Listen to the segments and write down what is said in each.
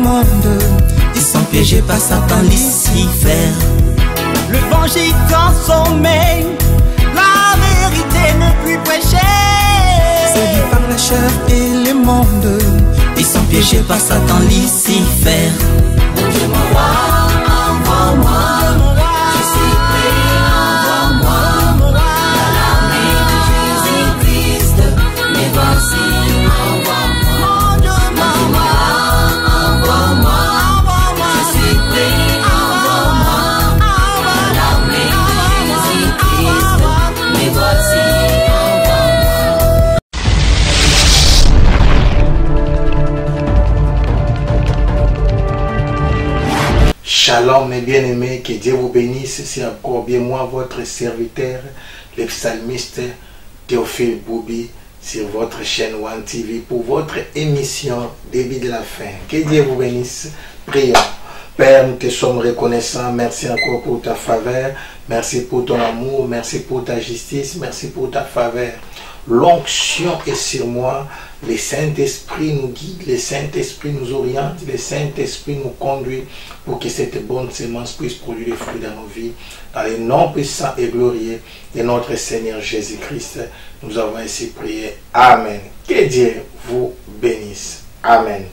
monde. Ils sont piégés par Satan, Lucifer. L'évangile dans sommeil, la vérité ne plus prêcher. Séduits par la chair et le monde. Ils sont piégés par Satan, Lucifer. Mon Dieu m'envoie, envoie-moi. Je suis prêt, envoie-moi. Dans l'armée de Jésus-Christ, les voici, envoie-moi. Mon Dieu m'envoie, envoie-moi. Je suis prêt, envoie-moi. Dans l'armée de Jésus-Christ, les voici, Shalom mes bien-aimés, que Dieu vous bénisse. C'est encore bien moi, votre serviteur, le psalmiste Théophile Boubi, sur votre chaîne One TV pour votre émission Début de la fin. Que Dieu vous bénisse. Prions. Père, nous te sommes reconnaissants. Merci encore pour ta faveur. Merci pour ton amour. Merci pour ta justice. Merci pour ta faveur. L'onction est sur moi. Le Saint-Esprit nous guide, le Saint-Esprit nous oriente, le Saint-Esprit nous conduit pour que cette bonne semence puisse produire des fruits dans nos vies. Dans le nom puissant et glorieux de notre Seigneur Jésus-Christ, nous avons ainsi prié. Amen. Que Dieu vous bénisse. Amen.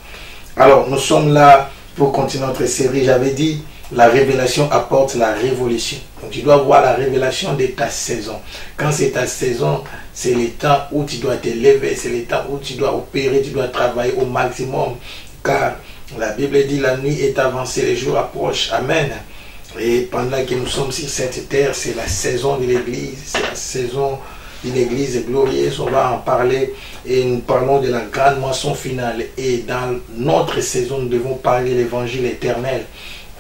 Alors, nous sommes là pour continuer notre série. J'avais dit, la révélation apporte la révolution. Donc tu dois voir la révélation de ta saison. Quand c'est ta saison, c'est le temps où tu dois te lever, c'est le temps où tu dois opérer, tu dois travailler au maximum. Car la Bible dit la nuit est avancée, les jours approchent. Amen. Et pendant que nous sommes sur cette terre, c'est la saison de l'église, c'est la saison d'une église glorieuse. On va en parler et nous parlons de la grande moisson finale. Et dans notre saison, nous devons parler de l'évangile éternel.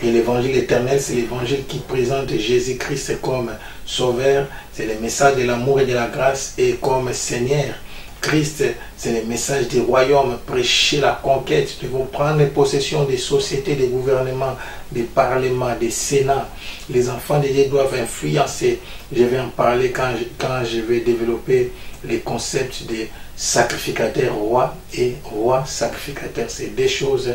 Et l'évangile éternel, c'est l'évangile qui présente Jésus-Christ comme sauveur. C'est le message de l'amour et de la grâce et comme Seigneur. Christ, c'est le message du royaume, prêcher la conquête. Nous devons prendre possession des sociétés, des gouvernements, des parlements, des sénats. Les enfants de Dieu doivent influencer. Je vais en parler quand je vais développer les concepts de sacrificateur roi et roi sacrificateur. C'est deux choses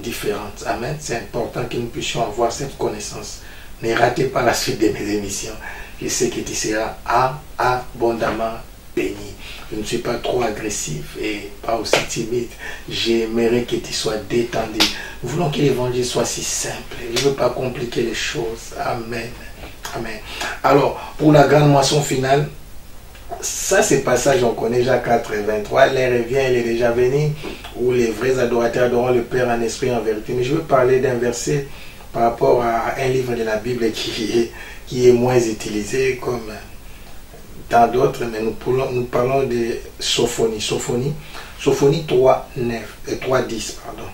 différentes. Amen. C'est important que nous puissions avoir cette connaissance. Ne ratez pas la suite de mes émissions. Je sais que tu seras abondamment béni. Je ne suis pas trop agressif et pas aussi timide. J'aimerais que tu sois détendu. Nous voulons que l'évangile soit si simple. Je ne veux pas compliquer les choses. Amen. Amen. Alors, pour la grande moisson finale, ça, c'est passage, on connaît Jacques 4, 23. L'heure revient, elle est déjà venue, où les vrais adorateurs adoreront le Père en esprit et en vérité. Mais je veux parler d'un verset par rapport à un livre de la Bible qui est moins utilisé comme dans d'autres, mais nous parlons de Sophonie. Sophonie 3, 10, pardon.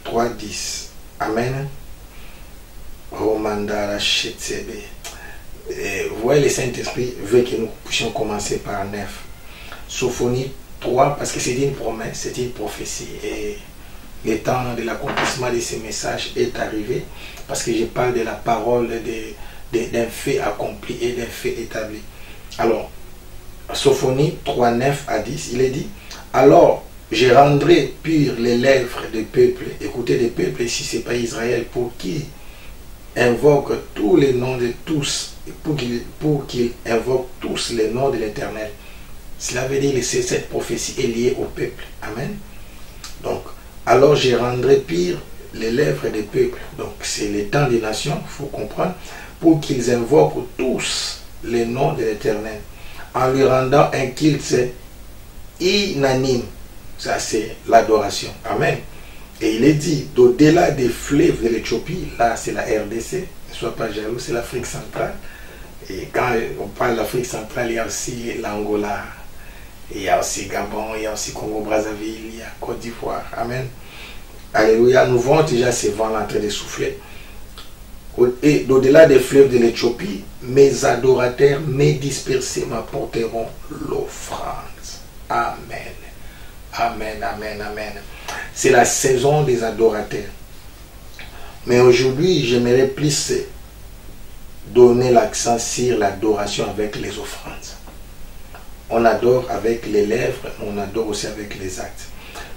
3, 10. Amen. Romandara Shetsebe. Vous voyez, le Saint-Esprit veut que nous puissions commencer par 9. Sophonie 3, parce que c'est une promesse, c'est une prophétie. Et le temps de l'accomplissement de ces messages est arrivé, parce que je parle de la parole d'un fait accompli et d'un fait établi. Alors, Sophonie 3, 9 à 10, il est dit, alors je rendrai pures les lèvres des peuples. Écoutez, des peuples, ici c'est pas Israël, pour qui invoque tous les noms de tous, pour qu'ils invoquent tous les noms de l'Éternel. Cela veut dire que cette prophétie est liée au peuple. Amen. Donc, alors je rendrai pire les lèvres des peuples. Donc, c'est le temps des nations, il faut comprendre, pour qu'ils invoquent tous les noms de l'Éternel, en lui rendant un culte inanime. Ça, c'est l'adoration. Amen. Et il est dit, d'au-delà des fleuves de l'Éthiopie, là c'est la RDC, ne sois pas jaloux, c'est l'Afrique centrale. Et quand on parle de l'Afrique centrale, il y a aussi l'Angola, il y a aussi Gabon, il y a aussi Congo-Brazzaville, il y a Côte d'Ivoire. Amen. Alléluia, nous voyons déjà ces vents en train de souffler. Et d'au-delà des fleuves de l'Éthiopie, mes adorateurs, mes dispersés m'apporteront l'offrande. Amen. Amen, amen, amen. C'est la saison des adorateurs. Mais aujourd'hui, j'aimerais plus donner l'accent sur l'adoration avec les offrandes. On adore avec les lèvres, on adore aussi avec les actes.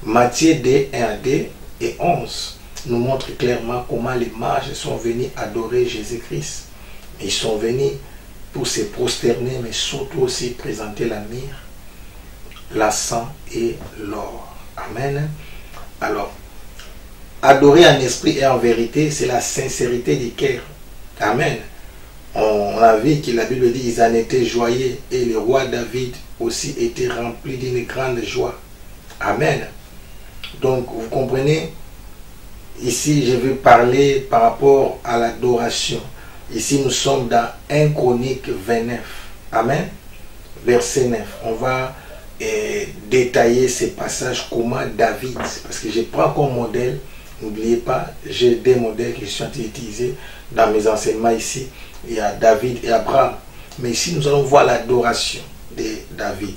Matthieu 2, 1 à 2, et 11 nous montrent clairement comment les mages sont venus adorer Jésus-Christ. Ils sont venus pour se prosterner, mais surtout aussi présenter la myrrhe, l'encens et l'or. Amen. Alors, adorer en esprit et en vérité, c'est la sincérité du cœur. Amen. On a vu que la Bible dit ils en étaient joyeux et le roi David aussi était rempli d'une grande joie. Amen. Donc, vous comprenez, ici, je vais parler par rapport à l'adoration. Ici, nous sommes dans 1 Chronique 29. Amen. Verset 9. On va détailler ces passages, comment David, parce que je prends comme modèle, n'oubliez pas, j'ai des modèles qui sont utilisés dans mes enseignements ici. Il y a David et Abraham. Mais ici, nous allons voir l'adoration de David.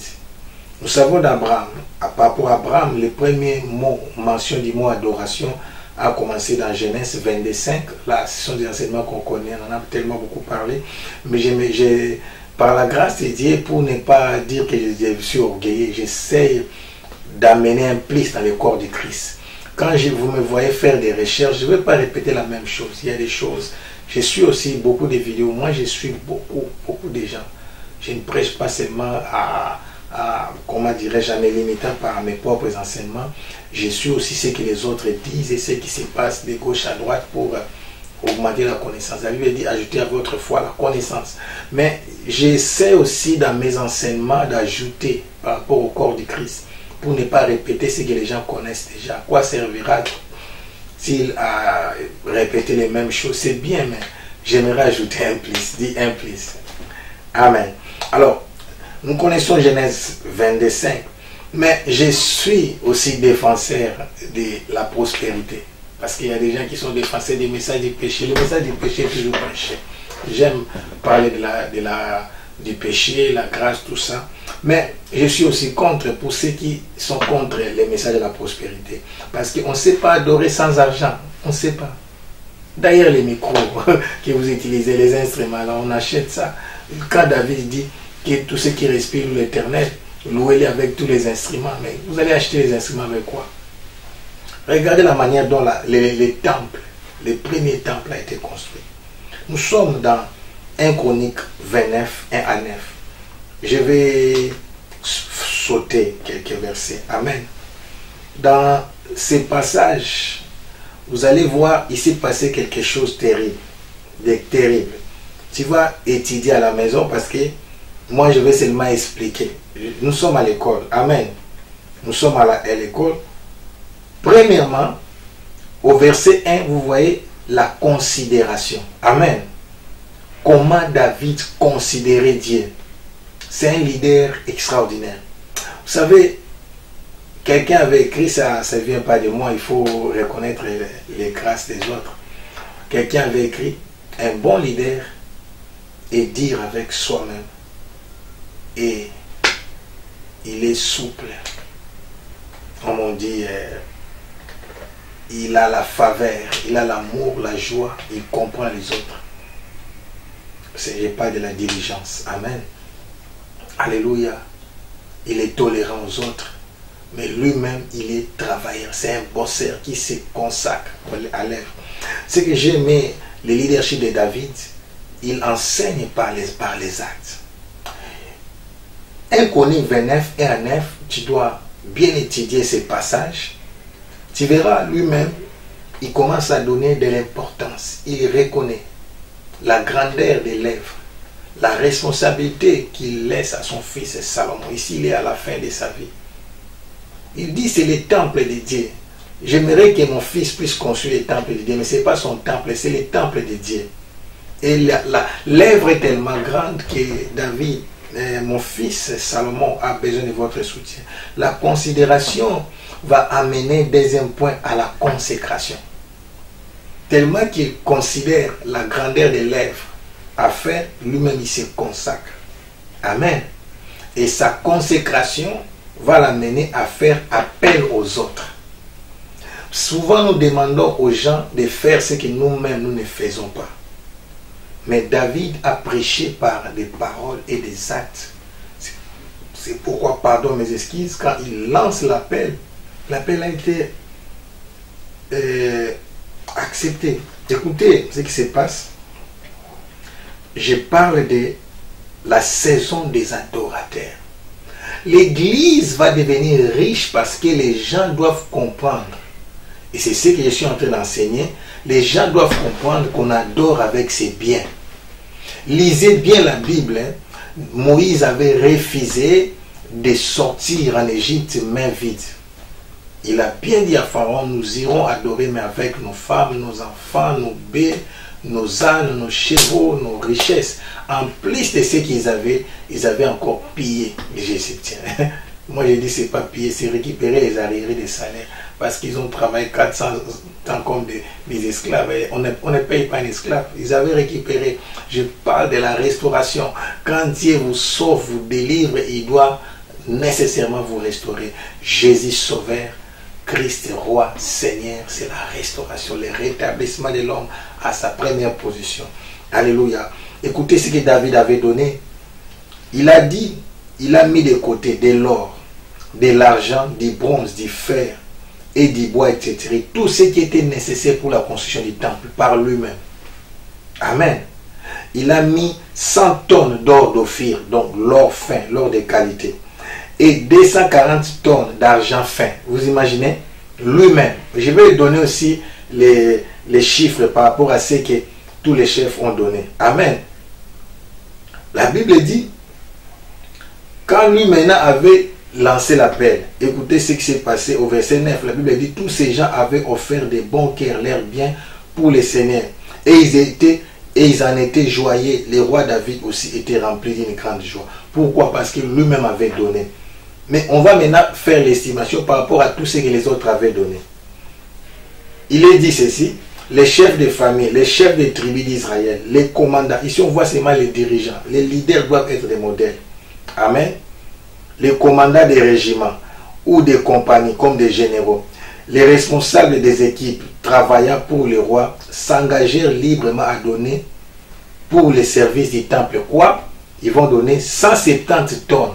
Nous savons d'Abraham, par rapport à Abraham, le premier mot, mention du mot adoration, a commencé dans Genèse 22:5. Là, ce sont des enseignements qu'on connaît, on en a tellement beaucoup parlé. Mais par la grâce de Dieu, pour ne pas dire que je suis orgueilleux, j'essaie d'amener un plus dans le corps du Christ. Quand vous me voyez faire des recherches, je ne vais pas répéter la même chose. Il y a des choses. Je suis aussi beaucoup de vidéos. Moi, je suis beaucoup de gens. Je ne prêche pas seulement comment dirais-je, en me limitant par mes propres enseignements. Je suis aussi ce que les autres disent et ce qui se passe de gauche à droite pour augmenter la connaissance. La Bible dit ajouter à votre foi la connaissance. Mais j'essaie aussi dans mes enseignements d'ajouter par rapport au corps du Christ pour ne pas répéter ce que les gens connaissent déjà. À quoi servira s'il a répété les mêmes choses? C'est bien, mais j'aimerais ajouter un plus. Dis un plus. Amen. Alors, nous connaissons Genèse 22:5, mais je suis aussi défenseur de la prospérité. Parce qu'il y a des gens qui sont défenseurs des messages du péché. Le message du péché est toujours péché. J'aime parler du péché, la grâce, tout ça. Mais je suis aussi contre pour ceux qui sont contre les messages de la prospérité. Parce qu'on ne sait pas adorer sans argent. On ne sait pas. D'ailleurs, les micros que vous utilisez, les instruments, là, on achète ça. Quand David dit que tous ceux qui respirent l'Éternel, louez-les avec tous les instruments. Mais vous allez acheter les instruments avec quoi? Regardez la manière dont les temples, les premiers temples ont été construits. Nous sommes dans 1 Chronique 29, 1 à 9. Je vais sauter quelques versets. Amen. Dans ces passages, vous allez voir ici passer quelque chose de terrible. Tu vas étudier à la maison parce que moi je vais seulement expliquer. Nous sommes à l'école. Amen. Nous sommes à l'école. Premièrement, au verset 1, vous voyez la considération. Amen. Comment David considérait Dieu. C'est un leader extraordinaire. Vous savez, quelqu'un avait écrit, ça ne vient pas de moi, il faut reconnaître les grâces des autres. Quelqu'un avait écrit, un bon leader est dire avec soi-même. Et il est souple. Comme on dit, il a la faveur, il a l'amour, la joie, il comprend les autres. Ce n'est pas de la diligence. Amen. Alléluia. Il est tolérant aux autres. Mais lui-même, il est travailleur. C'est un bosseur qui se consacre à l'œuvre. Ce que j'ai aimé, le leadership de David, il enseigne par les actes. 1 Chronique 29, 1 à 9, tu dois bien étudier ces passages. Tu verras lui-même, il commence à donner de l'importance. Il reconnaît la grandeur des lèvres, la responsabilité qu'il laisse à son fils Salomon. Ici, il est à la fin de sa vie. Il dit, c'est le temple de Dieu. J'aimerais que mon fils puisse construire le temple de Dieu, mais ce n'est pas son temple, c'est le temple de Dieu. Et l'œuvre est tellement grande que David, mon fils Salomon, a besoin de votre soutien. La considération va amener, deuxième point, à la consécration. Tellement qu'il considère la grandeur de l'œuvre à faire, lui-même il se consacre. Amen. Et sa consécration va l'amener à faire appel aux autres. Souvent nous demandons aux gens de faire ce que nous-mêmes nous ne faisons pas. Mais David a prêché par des paroles et des actes. C'est pourquoi, pardon mes excuses, quand il lance l'appel, l'appel a été accepter. Écoutez ce qui se passe. Je parle de la saison des adorateurs. L'église va devenir riche parce que les gens doivent comprendre. Et c'est ce que je suis en train d'enseigner. Les gens doivent comprendre qu'on adore avec ses biens. Lisez bien la Bible. Moïse avait refusé de sortir en Égypte main vide. Il a bien dit à Pharaon, nous irons adorer, mais avec nos femmes, nos enfants, nos baies, nos ânes, nos chevaux, nos richesses. En plus de ce qu'ils avaient, ils avaient encore pillé les Égyptiens. Moi je dis c'est pas piller, c'est récupérer les arriérés des salaires. Parce qu'ils ont travaillé 400 ans comme des esclaves. On ne paye pas un esclave. Ils avaient récupéré. Je parle de la restauration. Quand Dieu vous sauve, vous délivre, il doit nécessairement vous restaurer. Jésus sauveur, Christ roi, Seigneur, c'est la restauration, le rétablissement de l'homme à sa première position. Alléluia. Écoutez ce que David avait donné. Il a dit, il a mis de côté de l'or, de l'argent, du bronze, du fer et du bois, etc. Tout ce qui était nécessaire pour la construction du temple par lui-même. Amen. Il a mis 100 tonnes d'or d'Ophir, donc l'or fin, l'or de qualité. Et 240 tonnes d'argent fin. Vous imaginez? Lui-même. Je vais donner aussi les chiffres par rapport à ce que tous les chefs ont donné. Amen. La Bible dit, quand lui maintenant avait lancé l'appel, écoutez ce qui s'est passé au verset 9. La Bible dit, tous ces gens avaient offert des bons cœurs, leurs biens pour les seigneurs. Et ils en étaient joyeux. Le roi David aussi était rempli d'une grande joie. Pourquoi? Parce que lui-même avait donné. Mais on va maintenant faire l'estimation par rapport à tout ce que les autres avaient donné. Il est dit ceci, les chefs de famille, les chefs des tribus d'Israël, les commandants, ici on voit seulement les dirigeants, les leaders doivent être des modèles. Amen. Les commandants des régiments ou des compagnies comme des généraux, les responsables des équipes travaillant pour le roi s'engagèrent librement à donner pour les services du temple. Quoi? Ils vont donner 170 tonnes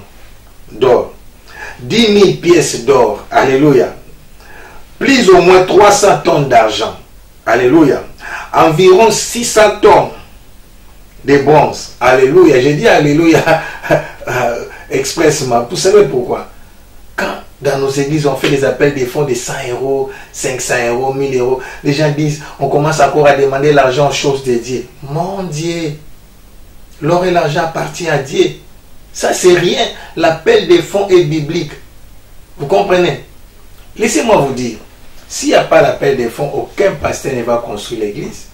d'or, 10 000 pièces d'or, alléluia, plus ou moins 300 tonnes d'argent, alléluia, environ 600 tonnes de bronze, alléluia. J'ai dit alléluia expressement. Vous savez pourquoi? Quand dans nos églises on fait des appels des fonds de 100 euros, 500 euros, 1000 euros, les gens disent, on commence encore à demander l'argent aux choses de Dieu. Mon Dieu, l'or et l'argent appartiennent à Dieu. Ça c'est rien. L'appel des fonds est biblique. Vous comprenez? Laissez-moi vous dire, s'il n'y a pas l'appel des fonds, aucun pasteur ne va construire l'église.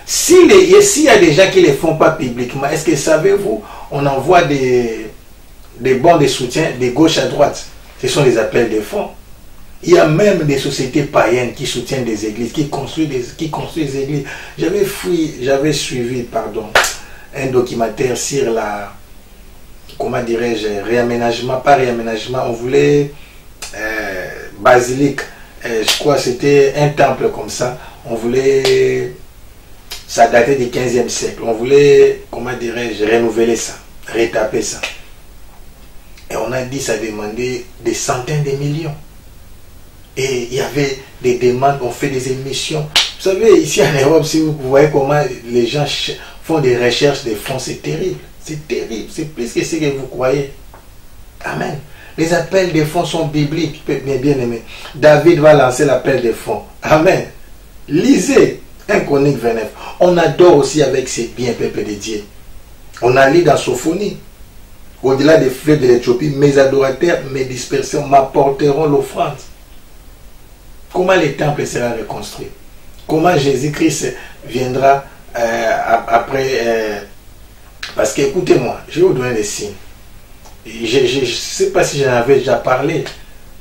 S'il y a des gens qui ne le font pas publiquement, est-ce que savez-vous, on envoie des bons de soutien de gauche à droite. Ce sont des appels de fonds. Il y a même des sociétés païennes qui soutiennent des églises, qui construisent des églises. J'avais suivi un documentaire sur la, comment dirais-je, réaménagement, pas réaménagement, on voulait basilique, je crois que c'était un temple comme ça, on voulait, ça datait du 15e siècle, on voulait, comment dirais-je, renouveler ça, retaper ça. Et on a dit ça demandait des centaines de millions. Et il y avait des demandes, on fait des émissions. Vous savez, ici en Europe, si vous voyez comment les gens font des recherches de fonds, c'est terrible. C'est terrible, c'est plus que ce que vous croyez. Amen. Les appels des fonds sont bibliques, mes bien-aimés. David va lancer l'appel des fonds. Amen. Lisez 1 Chronique 29. On adore aussi avec ses biens, peuple de Dieu. On a lu dans Sophonie. Au-delà des fleuves de l'Éthiopie, mes adorateurs, mes dispersions m'apporteront l'offrande. Comment le temple sera reconstruit? Comment Jésus-Christ viendra après? Parce que, écoutez-moi, je vais vous donner des signes. Je ne sais pas si j'en avais déjà parlé.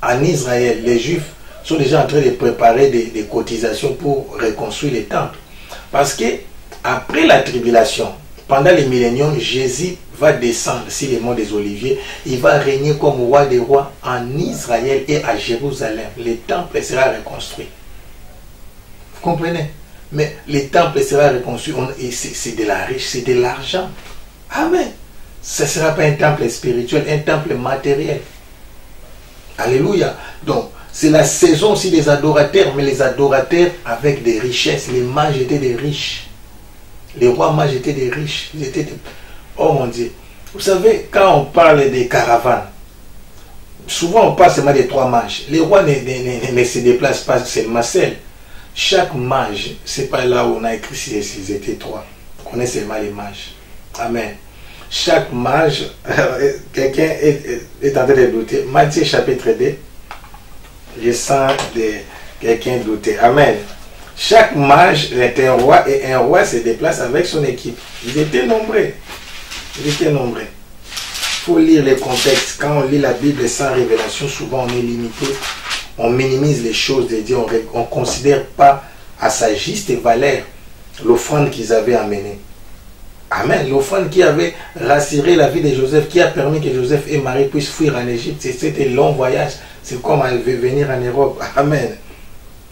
En Israël, les Juifs sont déjà en train de préparer des cotisations pour reconstruire les temples. Parce que, après la tribulation, pendant les milléniums, Jésus va descendre sur les monts des Oliviers. Il va régner comme roi des rois en Israël et à Jérusalem. Le temple sera reconstruit. Vous comprenez? Mais le temple sera reconstruit. C'est de la richesse, c'est de l'argent. Amen. Ce ne sera pas un temple spirituel, un temple matériel. Alléluia. Donc, C'est la saison aussi des adorateurs, mais les adorateurs avec des richesses. Les mages étaient des riches. Les rois mages étaient des riches. Ils étaient des... Oh mon Dieu. Vous savez, quand on parle des caravanes, souvent on parle seulement des 3 mages. Les rois ne se déplacent pas seulement seuls. Chaque mage, c'est pas là où on a écrit s'ils étaient 3. On connaît seulement les mages. Amen. Chaque mage, quelqu'un est en train de douter. Matthieu chapitre 2, je sens quelqu'un douter. Amen. Chaque mage était un roi et un roi se déplace avec son équipe. Ils étaient nombreux. Ils étaient nombreux. Il faut lire les contextes. Quand on lit la Bible sans révélation, souvent on est limité. On minimise les choses de Dieu. On ne considère pas à sa juste valeur l'offrande qu'ils avaient amenée. Amen. L'offrande qui avait rassuré la vie de Joseph, qui a permis que Joseph et Marie puissent fuir en Égypte. C'était un long voyage. C'est comme elle veut venir en Europe. Amen.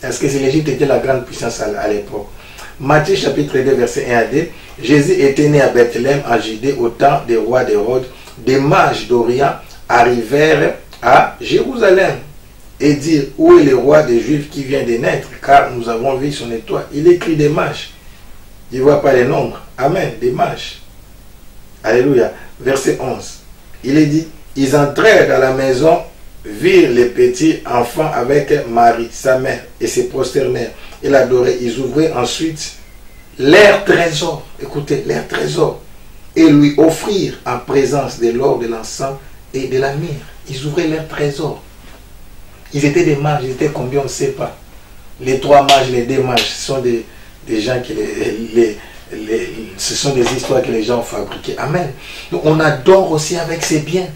Parce que l'Égypte était la grande puissance à l'époque. Matthieu chapitre 2, verset 1 à 2. Jésus était né à Bethléem en Judée au temps des rois d'Hérode. Des mages d'Orient arrivèrent à Jérusalem et dirent: où est le roi des Juifs qui vient de naître? Car nous avons vu son étoile. Il écrit des mages. Il ne voit pas les nombres. Amen. Des mages. Alléluia. Verset 11. Il est dit: ils entrèrent dans la maison, virent les petits enfants avec Marie, sa mère, et se prosternèrent et l'adoraient. Ils ouvraient ensuite leur trésor. Écoutez, leur trésor. Et lui offrirent en présence de l'or, de l'encens et de la myrrhe. Ils ouvraient leur trésor. Ils étaient des mages. Ils étaient combien? On ne sait pas. Les 3 mages, les 2 mages, ce sont des gens qui ce sont des histoires que les gens ont fabriquées. Amen. Donc on adore aussi avec ses biens.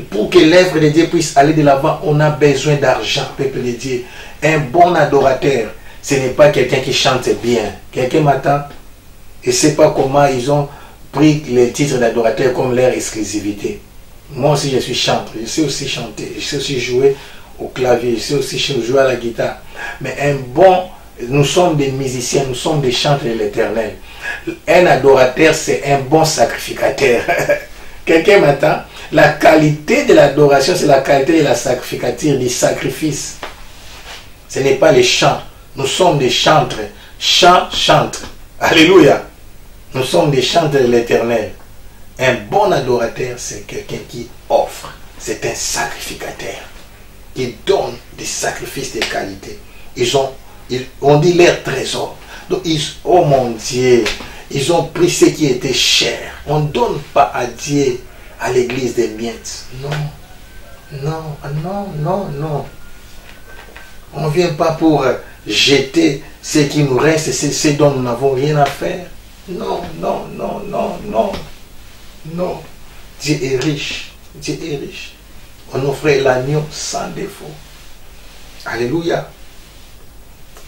Pour que l'œuvre de Dieu puisse aller de l'avant, on a besoin d'argent, peuple de Dieu. Un bon adorateur, ce n'est pas quelqu'un qui chante bien. Quelqu'un m'attend et ne sait pas comment ils ont pris les titres d'adorateur comme leur exclusivité. Moi aussi je suis chanteur, je sais aussi chanter, je sais aussi jouer au clavier, je sais aussi jouer à la guitare. Mais nous sommes des musiciens, nous sommes des chanteurs de l'Éternel. Un adorateur, c'est un bon sacrificateur. Quelqu'un m'attend? La qualité de l'adoration, c'est la qualité de la sacrificature, du sacrifice. Ce n'est pas les chants. Nous sommes des chantres. Chantres. Alléluia. Nous sommes des chantres de l'Éternel. Un bon adorateur, c'est quelqu'un qui offre. C'est un sacrificateur. Qui donne des sacrifices de qualité. On dit leur trésor. Donc, oh mon Dieu, ils ont pris ce qui était cher. On ne donne pas à Dieu, à l'église des miettes. Non. On ne vient pas pour jeter ce qui nous reste, ce dont nous n'avons rien à faire. Non. Dieu est riche. On offrait l'agneau sans défaut. Alléluia.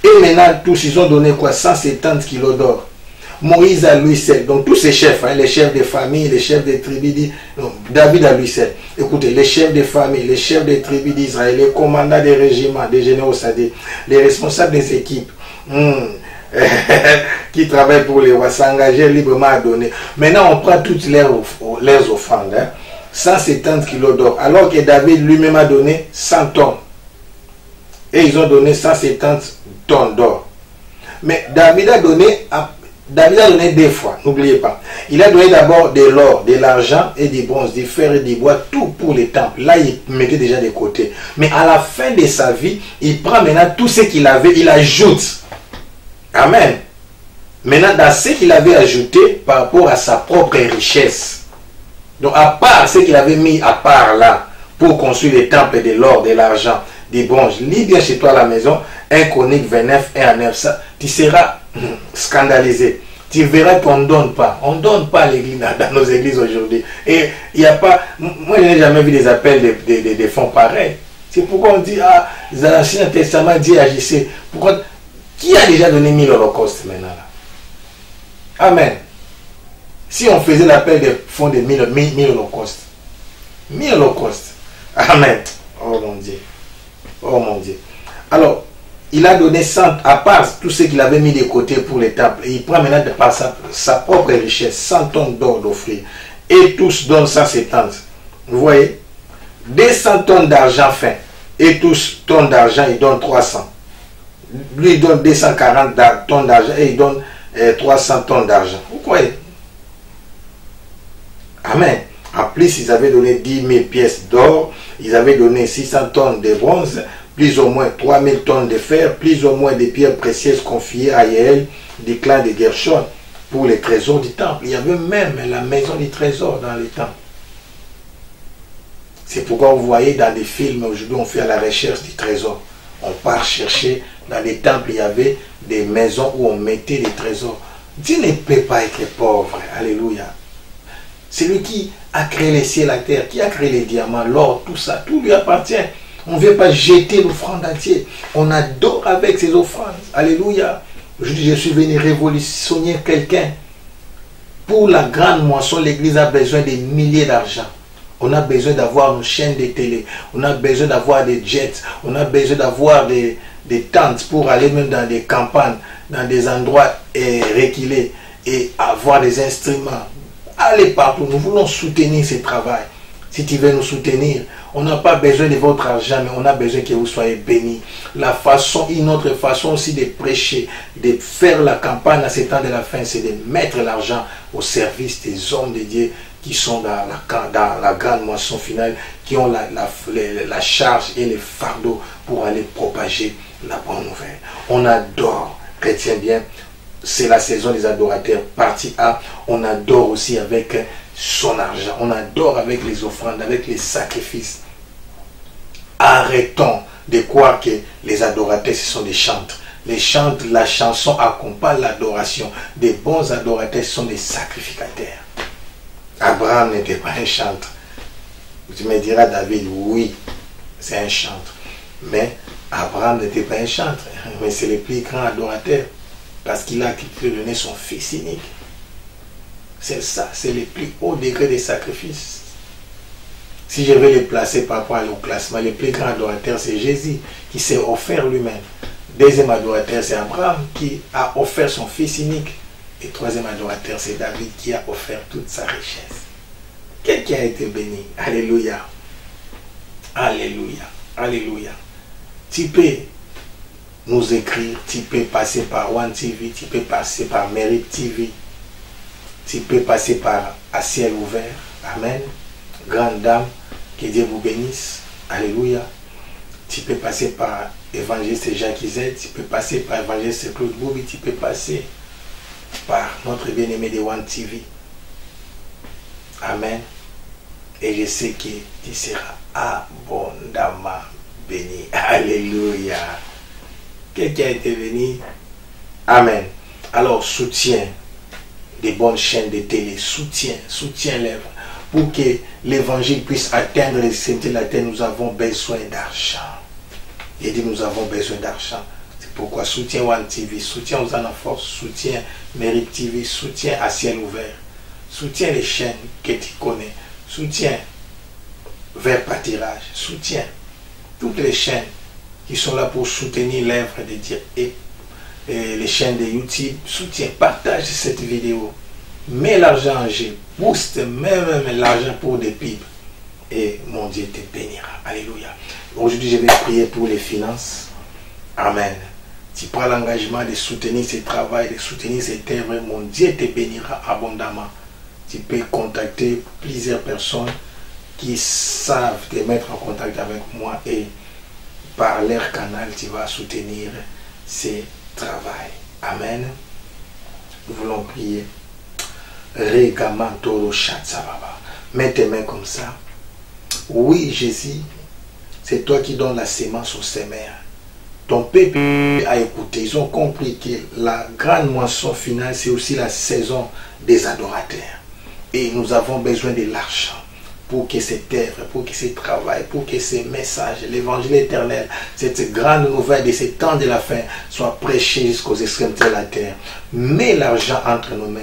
Et maintenant, tous, ils ont donné quoi? 170 kilos d'or. Moïse à lui seul. Donc tous ces chefs, les chefs de famille, les chefs des tribus, David à lui seul. Écoutez, les chefs de famille, les chefs des tribus d'Israël, les commandants des régiments, des généraux, c'est-à-dire les responsables des équipes qui travaillent pour les rois, s'engager librement à donner. Maintenant, on prend toutes leurs offrandes. 170 kilos d'or. Alors que David lui-même a donné 100 tonnes. Et ils ont donné 170 tonnes d'or. Mais David a donné 2 fois, n'oubliez pas. Il a donné d'abord de l'or, de l'argent et du bronze, du fer et du bois, tout pour les temples. Là, il mettait déjà de côté. Mais à la fin de sa vie, il prend maintenant tout ce qu'il avait, il ajoute. Amen. Maintenant, dans ce qu'il avait ajouté par rapport à sa propre richesse. Donc, à part ce qu'il avait mis à part là, pour construire les temples de l'or, de l'argent, des bronzes, lis bien chez toi à la maison, 1 Chronique 29, 1 à 9, ça, tu seras scandalisé. Tu verras qu'on ne donne pas. On ne donne pas l'église dans nos églises aujourd'hui. Et il n'y a pas... Moi, je n'ai jamais vu des appels de fonds pareils. C'est pourquoi on dit, dans l'Ancien Testament, Dieu agissait. Pourquoi? Qui a déjà donné 1000 holocaustes maintenant là? Amen. Si on faisait l'appel des fonds de 1000 holocaustes. 1000 holocaustes. Amen. Oh mon Dieu. Oh mon Dieu. Alors, il a donné 100, à part tout ce qu'il avait mis de côté pour les temples. Et il prend maintenant par sa propre richesse, 100 tonnes d'or d'offrir. Et tous donnent 170. Vous voyez? 200 tonnes d'argent fin. et tous tonnes d'argent, il donne 300. Lui, il donne 240 tonnes d'argent et il donne 300 tonnes d'argent. Vous croyez? Amen. En plus, ils avaient donné 10 000 pièces d'or, ils avaient donné 600 tonnes de bronze, plus ou moins 3 000 tonnes de fer, plus ou moins des pierres précieuses confiées à Yael du clan de Gershon pour les trésors du temple. Il y avait même la maison du trésor dans le temple. C'est pourquoi vous voyez dans des films, aujourd'hui on fait la recherche du trésor. On part chercher, dans les temples il y avait des maisons où on mettait des trésors. Dieu ne peut pas être pauvre, alléluia. C'est lui qui a créé les cieux et la terre, qui a créé les diamants, l'or, tout ça, tout lui appartient. On ne vient pas jeter l'offrande à Dieu. On adore avec ses offrandes. Alléluia. Je suis venu révolutionner quelqu'un. Pour la grande moisson, l'église a besoin de milliers d'argent. On a besoin d'avoir une chaîne de télé. On a besoin d'avoir des jets. On a besoin d'avoir des tentes pour aller même dans des campagnes, dans des endroits reculés et avoir des instruments. Allez partout. Nous voulons soutenir ce travail. Si tu veux nous soutenir, on n'a pas besoin de votre argent, mais on a besoin que vous soyez bénis. La façon, une autre façon aussi de prêcher, de faire la campagne à ce temps de la fin, c'est de mettre l'argent au service des hommes de Dieu qui sont dans la grande moisson finale, qui ont la charge et les fardeaux pour aller propager la bonne nouvelle. On adore, retiens bien, c'est la saison des adorateurs, partie A. On adore aussi avec son argent, on adore avec les offrandes, avec les sacrifices. Arrêtons de croire que les adorateurs ce sont des chantres. Les chantres, la chanson accompagne l'adoration. Des bons adorateurs sont des sacrificateurs. Abraham n'était pas un chantre. Tu me diras, David, oui, c'est un chantre. Mais Abraham n'était pas un chantre. Mais c'est le plus grand adorateur. Parce qu'il a donné son fils unique. C'est ça, c'est le plus haut degré des sacrifices. Si je vais les placer par rapport au classement, le plus grand adorateur, c'est Jésus, qui s'est offert lui-même. Deuxième adorateur, c'est Abraham, qui a offert son fils unique. Et troisième adorateur, c'est David, qui a offert toute sa richesse. Quelqu'un a été béni. Alléluia. Alléluia. Alléluia. Tu peux nous écrire, tu peux passer par One TV, tu peux passer par Mérite TV, tu peux passer par À Ciel Ouvert. Amen. Grande dame, que Dieu vous bénisse. Alléluia. Tu peux passer par Évangéliste Jacques Izet, tu peux passer par Évangéliste Claude Boubi, tu peux passer par notre bien-aimé de One TV. Amen. Et je sais que tu seras abondamment béni. Alléluia. Quelqu'un a été béni. Amen. Alors, soutiens des bonnes chaînes de télé. Soutiens l'œuvre. Pour que l'évangile puisse atteindre les extrémités de la terre, nous avons besoin d'argent. Il dit, nous avons besoin d'argent. C'est pourquoi soutiens One TV, soutiens Hosanna Force, soutiens Mérite TV, soutiens À Ciel Ouvert. Soutiens les chaînes que tu connais. Soutiens Vers Pâtirage. Soutiens toutes les chaînes qui sont là pour soutenir l'œuvre de Dieu. Et les chaînes de YouTube, soutiens, partage cette vidéo. Mets l'argent en jeu. Booste même l'argent pour des pubs. Et mon Dieu te bénira. Alléluia. Aujourd'hui, je vais prier pour les finances. Amen. Tu prends l'engagement de soutenir ce travail, de soutenir cette œuvre. Mon Dieu te bénira abondamment. Tu peux contacter plusieurs personnes qui savent te mettre en contact avec moi et par leur canal, tu vas soutenir ce travail. Amen. Nous voulons prier. Mets tes mains comme ça. Oui, Jésus, c'est toi qui donnes la sémence aux semeurs. Ton peuple a écouté. Ils ont compris que la grande moisson finale, c'est aussi la saison des adorateurs. Et nous avons besoin de l'argent pour que cette œuvre, pour que ce travail, pour que ces messages, l'évangile éternel, cette grande nouvelle de ces temps de la fin soit prêché jusqu'aux extrémités de la terre. Mets l'argent entre nos mains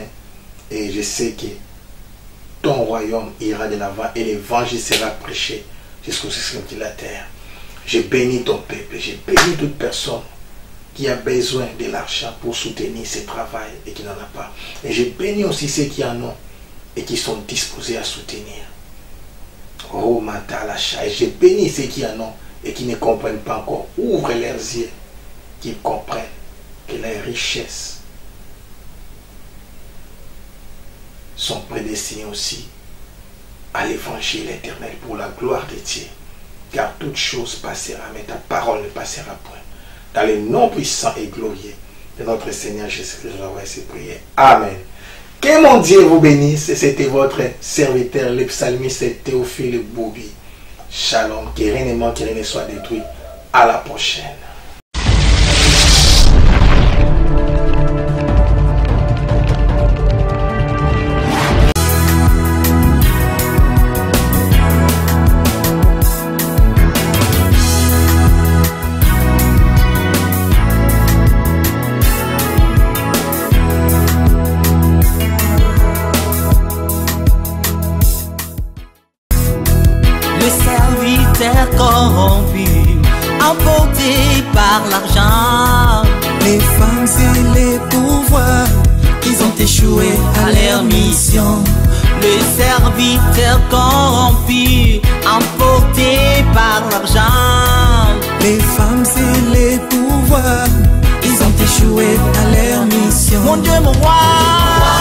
et je sais que ton royaume ira de l'avant et l'évangile sera prêché jusqu'aux extrémités de la terre. Je bénis ton peuple, je bénis toute personne qui a besoin de l'argent pour soutenir ce travail et qui n'en a pas. Et je bénis aussi ceux qui en ont et qui sont disposés à soutenir. Oh Matalacha, et je bénis ceux qui en ont et qui ne comprennent pas encore, ouvre leurs yeux, qu'ils comprennent que les richesses sont prédestinées aussi à l'évangile éternel pour la gloire de Dieu. Car toute chose passera, mais ta parole ne passera point. Dans le nom puissant et glorieux de notre Seigneur Jésus-Christ, je vais ces prières. Amen. Que mon Dieu vous bénisse. C'était votre serviteur, le psalmiste Théophile Boubi. Shalom. Que rien ne manque, que rien ne soit détruit. À la prochaine. Corrompu, emporté par l'argent. Les femmes et les pouvoirs, ils ont échoué à leur mission. Le serviteur corrompu, emporté par l'argent. Les femmes et les pouvoirs, ils ont échoué à leur mission. Mon Dieu, mon roi.